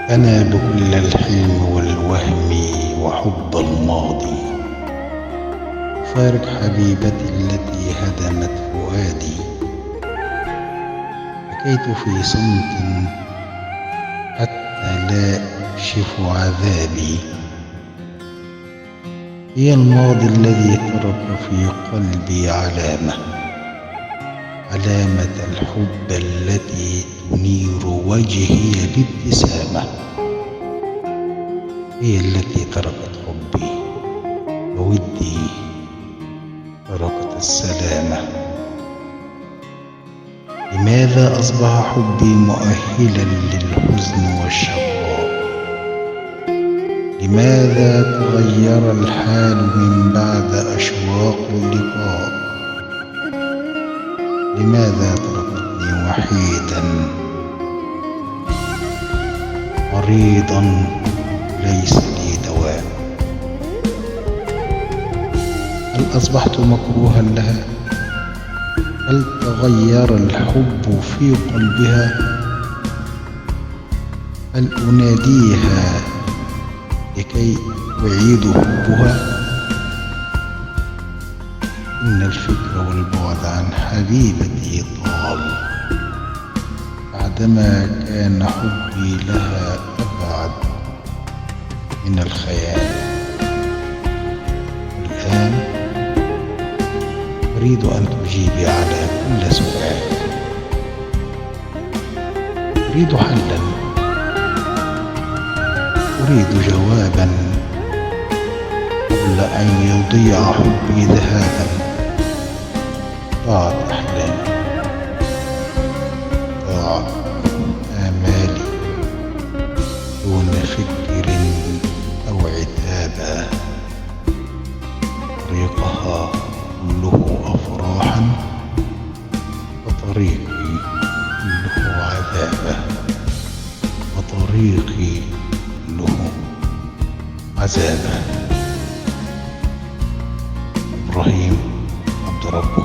أنا بكل الحلم والوهم وحب الماضي أفارق حبيبتي التي هدمت فؤادي. بكيت في صمت حتى لا أكشف عذابي. هي الماضي الذي ترك في قلبي علامة الحب التي تنير وجهي بابتسامة. هي التي تركت حبي وودي تركت السلامة. لماذا أصبح حبي مؤهلا للحزن والشقاء؟ لماذا تغير الحال من بعد أشواق اللقاء؟ لماذا تركتني وحيدا مريضا ليس لي دواء؟ هل أصبحت مكروها لها؟ هل تغير الحب في قلبها؟ هل أناديها لكي أعيد حبها؟ إن الفكر والبعد عن حبيبتي طال بعدما كان حبي لها أبعد من الخيال. والآن أريد أن تجيبي على كل سؤال. أريد حلا، أريد جوابا قبل أن يضيع حبي ذهابا. ضاعت أحلامي، ضاعت آمالي دون فكر أو عتابا. طريقها كله أفراحا وطريقي كله عذابا، وطريقي كله عذابا. إبراهيم عبد ربه.